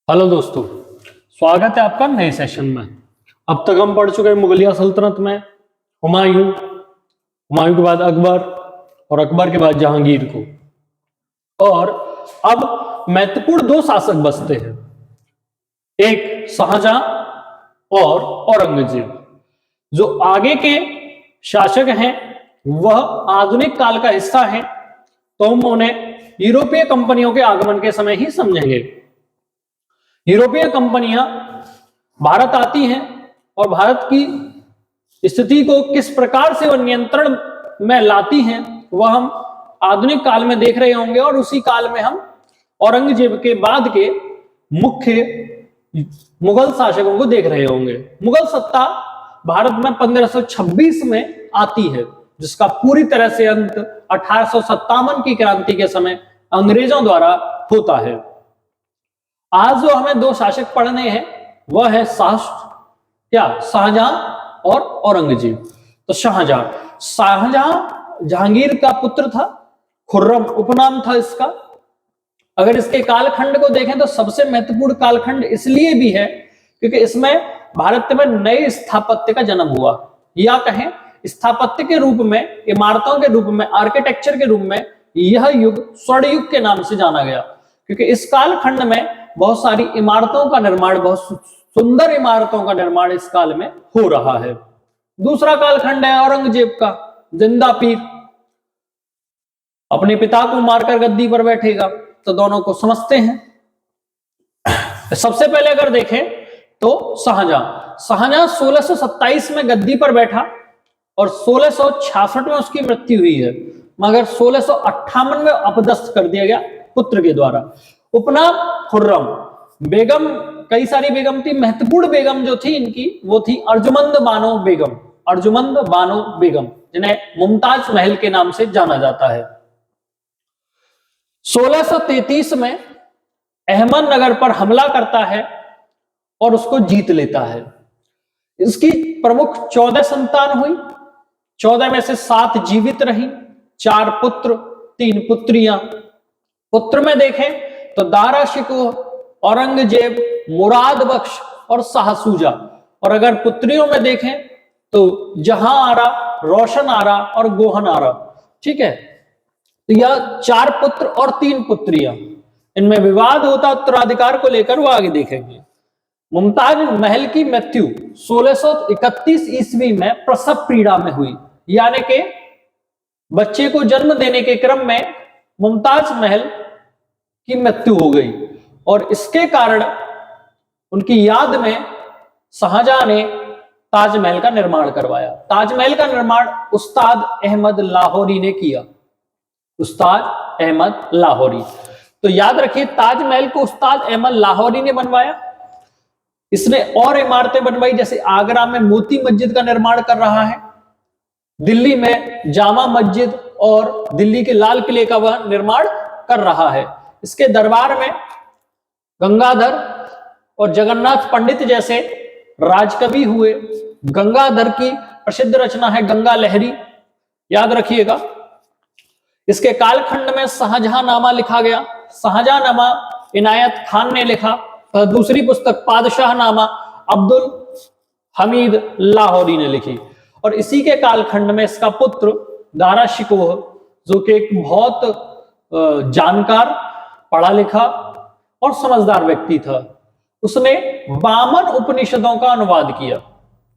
Hello दोस्तों, स्वागत है आपका नए सेशन में। अब तक हम पढ़ चुके हैं मुगलिया सल्तनत में हुमायूं, हुमायूं के बाद अकबर और अकबर के बाद जहांगीर को। और अब महत्वपूर्ण दो शासक बचते हैं, एक शाहजहां और औरंगजेब। जो आगे के शासक हैं वह आधुनिक काल का हिस्सा है, तो हम उन्हें यूरोपीय कंपनियों के आगमन के समय ही समझेंगे। यूरोपीय कंपनियां भारत आती हैं और भारत की स्थिति को किस प्रकार से वह नियंत्रण में लाती हैं वह हम आधुनिक काल में देख रहे होंगे। और उसी काल में हम औरंगजेब के बाद के मुख्य मुगल शासकों को देख रहे होंगे। मुगल सत्ता भारत में 1526 में आती है, जिसका पूरी तरह से अंत 1857 की क्रांति के समय अंग्रेजों द्वारा होता है। आज जो हमें दो शासक पढ़ने हैं वह है शाहजहां और औरंगजेब। तो शाहजहां जहांगीर का पुत्र था, खुर्रम उपनाम था इसका। अगर इसके कालखंड को देखें तो सबसे महत्वपूर्ण कालखंड इसलिए भी है क्योंकि इसमें भारत में नए स्थापत्य का जन्म हुआ, या कहें स्थापत्य के रूप में, इमारतों के रूप में, आर्किटेक्चर के रूप में यह युग स्वर्ण युग के नाम से जाना गया। क्योंकि इस कालखंड में बहुत सारी इमारतों का निर्माण, बहुत सुंदर इमारतों का निर्माण इस काल में हो रहा है। दूसरा कालखंड है औरंगजेब का, जिंदा पीर अपने पिता को मारकर गद्दी पर बैठेगा। तो दोनों को समझते हैं। सबसे पहले अगर देखें तो शाहजहां 1627 में गद्दी पर बैठा और 1666 में उसकी मृत्यु हुई है, मगर 1658 में अपदस्थ कर दिया गया पुत्र के द्वारा। उपनाम खुर्रम। बेगम, कई सारी बेगम थी, महत्वपूर्ण बेगम जो थी इनकी वो थी अर्जुमंद बानो बेगम, जिन्हें मुमताज महल के नाम से जाना जाता है। 1633 में अहमदनगर पर हमला करता है और उसको जीत लेता है। इसकी प्रमुख 14 संतान हुई, 14 में से 7 जीवित रही, 4 पुत्र 3 पुत्रियां। पुत्र में देखें तो दारा शिकोह, औरंगजेब, मुराद बख्श और शाहसूजा। और अगर पुत्रियों में देखें तो जहां आरा, रोशन आरा और गोहन आरा। ठीक है, तो यह 4 पुत्र और 3 पुत्रियां। इनमें विवाद होता उत्तराधिकार को लेकर, वो आगे देखेंगे। मुमताज महल की मृत्यु 1631 ईस्वी में प्रसव पीड़ा में हुई, यानी कि बच्चे को जन्म देने के क्रम में मुमताज महल की मृत्यु हो गई। और इसके कारण उनकी याद में शाहजहां ने ताजमहल का निर्माण करवाया। ताजमहल का निर्माण उस्ताद अहमद लाहौरी ने किया, उस्ताद अहमद लाहौरी। तो याद रखिए, ताजमहल को उस्ताद अहमद लाहौरी ने बनवाया। इसने और इमारतें बनवाई, जैसे आगरा में मोती मस्जिद का निर्माण कर रहा है, दिल्ली में जामा मस्जिद और दिल्ली के लाल किले का वह निर्माण कर रहा है। इसके दरबार में गंगाधर और जगन्नाथ पंडित जैसे राजकवि हुए। गंगाधर की प्रसिद्ध रचना है गंगा लहरी, याद रखिएगा। इसके कालखंड में शाहजहांनामा लिखा गया। शाहजहांनामा इनायत खान ने लिखा। दूसरी पुस्तक पादशाहनामा अब्दुल हमीद लाहौरी ने लिखी। और इसी के कालखंड में इसका पुत्र दारा शिकोह, जो कि एक बहुत जानकार, पढ़ा लिखा और समझदार व्यक्ति था, उसने 52 उपनिषदों का अनुवाद किया,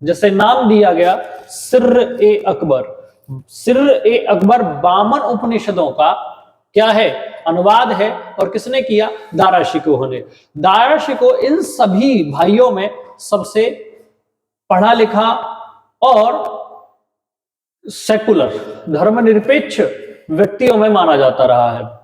जैसे नाम दिया गया सिर्र-ए-अकबर। सिर्र-ए-अकबर 52 उपनिषदों का क्या है, अनुवाद है। और किसने किया? दारा शिकोह ने। दारा शिकोह इन सभी भाइयों में सबसे पढ़ा लिखा और सेकुलर, धर्मनिरपेक्ष व्यक्तियों में माना जाता रहा है।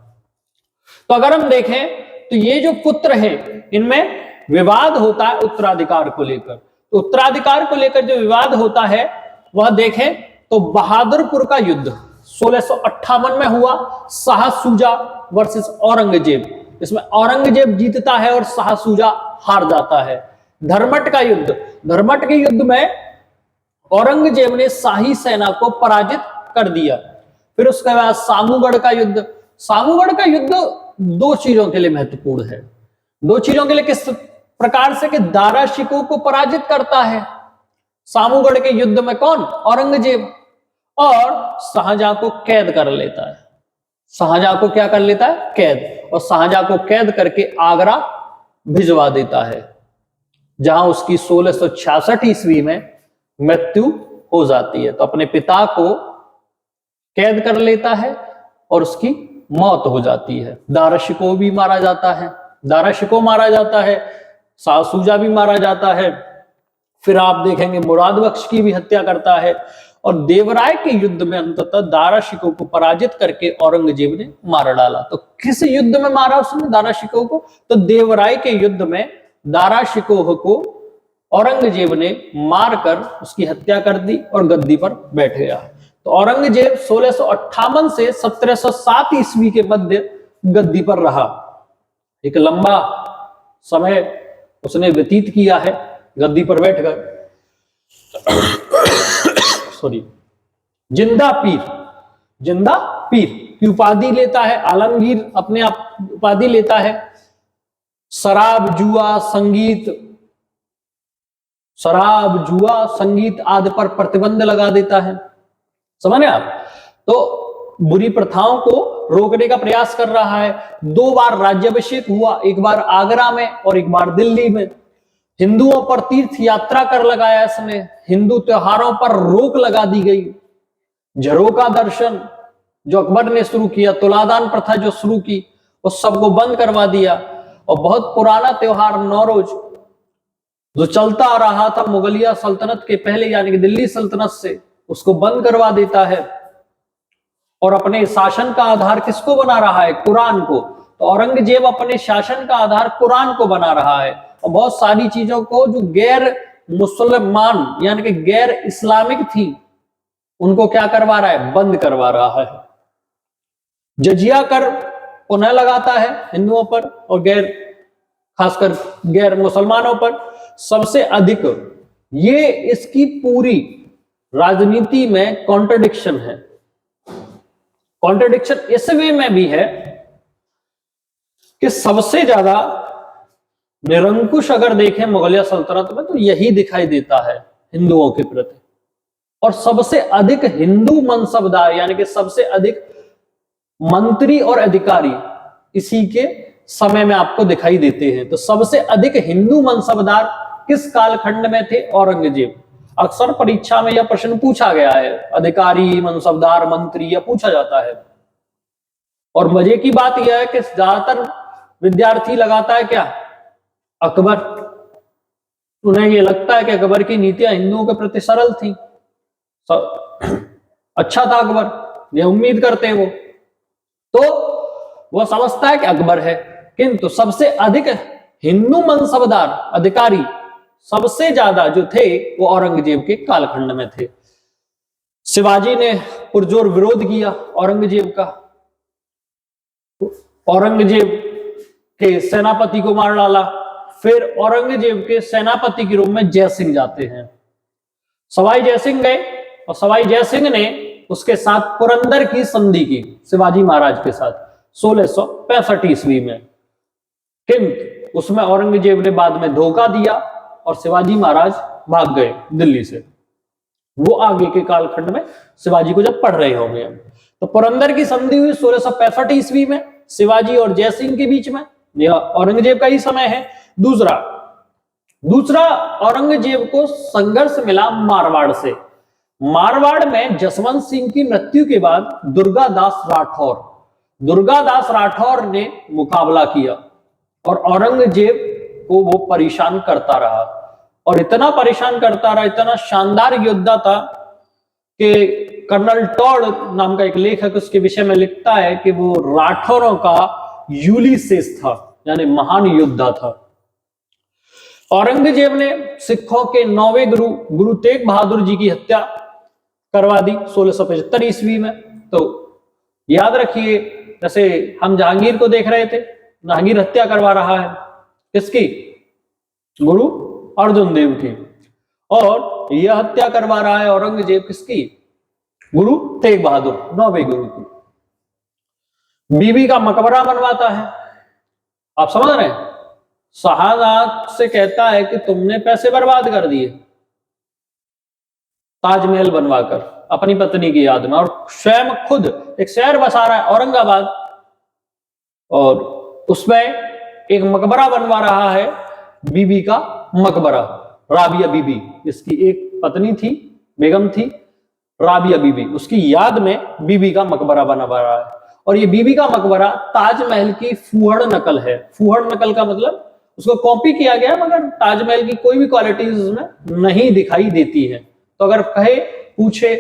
तो अगर हम देखें तो ये जो पुत्र है, इनमें विवाद होता है उत्तराधिकार को लेकर। तो उत्तराधिकार को लेकर जो विवाद होता है वह देखें तो बहादुरपुर का युद्ध 1658 में हुआ, शाहसूजा वर्सेस औरंगजेब। इसमें औरंगजेब जीतता है और शाहसूजा हार जाता है। धर्मट का युद्ध, धर्मट के युद्ध में औरंगजेब ने शाही सेना को पराजित कर दिया। फिर उसके बाद सामूगढ़ का युद्ध। सामूगढ़ का युद्ध 2 चीजों के लिए महत्वपूर्ण है। दो चीजों के लिए किस प्रकार से कि दारा शिकोह को पराजित करता है। सामूगढ़ के युद्ध में कौन? औरंगजेब। और शाहजहां को कैद कर लेता है। शाहजहां को क्या कर लेता है? कैद। और शाहजहां को कैद करके आगरा भिजवा देता है, जहां उसकी 1666 ईस्वी में मृत्यु हो जाती है। तो अपने पिता को कैद कर लेता है और उसकी मौत हो जाती है। दारा शिकोह भी मारा जाता है, दारा शिकोह मारा जाता है, शाह सूजा भी मारा जाता है। फिर आप देखेंगे मुराद बख्श की भी हत्या करता है। और देवराय के युद्ध में अंततः दारा शिकोह को पराजित करके औरंगजेब ने मार डाला। तो किस युद्ध में मारा उसने दारा शिकोह को? तो देवराय के युद्ध में दारा शिकोह को औरंगजेब ने मारकर उसकी हत्या कर दी और गद्दी पर बैठ गया। तो औरंगजेब 1658 से 1707 ईस्वी के मध्य गद्दी पर रहा। एक लंबा समय उसने व्यतीत किया है गद्दी पर बैठकर। सॉरी, जिंदा पीर, जिंदा पीर की उपाधि लेता है। आलमगीर अपने आप उपाधि लेता है। शराब जुआ संगीत आदि पर प्रतिबंध लगा देता है। समझे आप? तो बुरी प्रथाओं को रोकने का प्रयास कर रहा है। 2 बार राज्याभिषेक हुआ, एक बार आगरा में और एक बार दिल्ली में। हिंदुओं पर तीर्थ यात्रा कर लगाया इसने। हिंदू त्योहारों पर रोक लगा दी गई। झरोका दर्शन जो अकबर ने शुरू किया, तुलादान प्रथा जो शुरू की, उस सबको बंद करवा दिया। और बहुत पुराना त्योहार नौरोज जो चलता आ रहा था मुगलिया सल्तनत के पहले, यानी कि दिल्ली सल्तनत से, उसको बंद करवा देता है। और अपने शासन का आधार किसको बना रहा है? कुरान को। तो औरंगजेब अपने शासन का आधार कुरान को बना रहा है। और बहुत सारी चीजों को जो गैर मुसलमान यानी कि गैर इस्लामिक थी, उनको क्या करवा रहा है? बंद करवा रहा है। जजिया कर पुनः लगाता है हिंदुओं पर और खासकर गैर मुसलमानों पर। सबसे अधिक ये इसकी पूरी राजनीति में कॉन्ट्रडिक्शन है। कॉन्ट्रडिक्शन इस वे में भी है कि सबसे ज्यादा निरंकुश अगर देखें मुगलिया सल्तनत में तो यही दिखाई देता है हिंदुओं के प्रति। और सबसे अधिक हिंदू मनसबदार यानी कि सबसे अधिक मंत्री और अधिकारी इसी के समय में आपको दिखाई देते हैं। तो सबसे अधिक हिंदू मनसबदार किस कालखंड में थे? औरंगजेब। अक्सर परीक्षा में यह प्रश्न पूछा गया है, अधिकारी, मनसबदार, मंत्री, यह पूछा जाता है। और मजे की बात यह है कि ज्यादातर विद्यार्थी लगाता है क्या? अकबर। उन्हें यह लगता है कि अकबर की नीतियां हिंदुओं के प्रति सरल थी, अच्छा था अकबर, यह उम्मीद करते हैं वो। तो वह समझता है कि अकबर है। किंतु सबसे अधिक हिंदू मनसबदार अधिकारी सबसे ज्यादा जो थे वो औरंगजेब के कालखंड में थे। शिवाजी ने पुरजोर विरोध किया औरंगजेब का। औरंगजेब के सेनापति को मार डाला। फिर औरंगजेब के सेनापति के रूप में जयसिंह जाते हैं। सवाई जयसिंह गए और सवाई जयसिंह ने उसके साथ पुरंदर की संधि की शिवाजी महाराज के साथ 1665 ईस्वी में। किंतु उसमें औरंगजेब ने बाद में धोखा दिया और शिवाजी महाराज भाग गए दिल्ली से। वो आगे के कालखंड में शिवाजी को जब पढ़ रहे होंगे। तो पुरंदर की संधि हुई 1665 ईस्वी में शिवाजी और जयसिंह के बीच में। यह औरंगजेब का ही समय है। दूसरा औरंगजेब को संघर्ष मिला मारवाड़ से। मारवाड़ में जसवंत सिंह की मृत्यु के बाद दुर्गादास राठौर ने मुकाबला किया और औरंगजेब को वो परेशान करता रहा। और इतना परेशान करता रहा, इतना शानदार योद्धा था कि कर्नल टॉड नाम का एक लेखक उसके विषय में लिखता है कि वो राठौरों का यूलिसेस था, यानी महान योद्धा था। औरंगजेब ने सिखों के 9वें गुरु तेग बहादुर जी की हत्या करवा दी 1675 ईस्वी में। तो याद रखिए, जैसे हम जहांगीर को देख रहे थे, जहांगीर हत्या करवा रहा है किसकी? गुरु अर्जुन देव की। और यह हत्या करवा रहा है औरंगजेब किसकी? गुरु तेग बहादुर 9वें गुरु की। बीबी का मकबरा बनवाता है। आप समझ रहे हैं? शाहजहां से कहता है कि तुमने पैसे बर्बाद कर दिए ताजमहल बनवाकर अपनी पत्नी की याद में, और स्वयं खुद एक शहर बसा रहा है औरंगाबाद, और उसमें एक मकबरा बनवा रहा है, बीबी का मकबरा, राबिया बीबी, इसकी एक पत्नी थी, बेगम थी राबिया बीबी, उसकी याद में बीबी का मकबरा बनवा रहा है। और ये बीबी का मकबरा ताजमहल की फूहड़ नकल है। फूहड़ नकल का मतलब उसको कॉपी किया गया, मगर ताजमहल की कोई भी क्वालिटीज उसमें नहीं दिखाई देती है। तो अगर कहे पूछे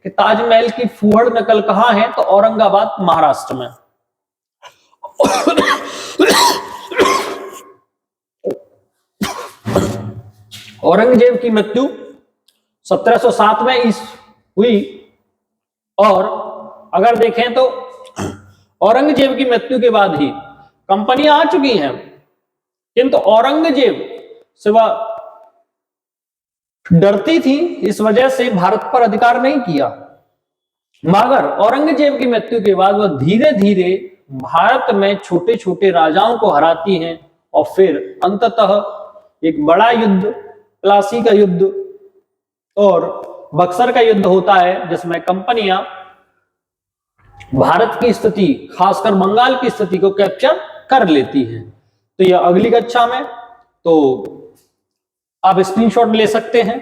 कि ताजमहल की फूहड़ नकल कहां है, तो औरंगाबाद महाराष्ट्र में। औरंगजेब की मृत्यु 1707 में हुई, और अगर देखें तो औरंगजेब की मृत्यु के बाद ही कंपनियां आ चुकी हैं, किंतु औरंगजेब से वह डरती थी, इस वजह से भारत पर अधिकार नहीं किया। मगर औरंगजेब की मृत्यु के बाद वह धीरे धीरे भारत में छोटे छोटे राजाओं को हराती हैं, और फिर अंततः एक बड़ा युद्ध, प्लासी का युद्ध और बक्सर का युद्ध होता है, जिसमें कंपनियां भारत की स्थिति, खासकर बंगाल की स्थिति को कैप्चर कर लेती हैं। तो यह अगली कक्षा में तो आप स्क्रीनशॉट ले सकते हैं।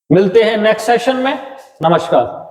मिलते हैं नेक्स्ट सेशन में। नमस्कार।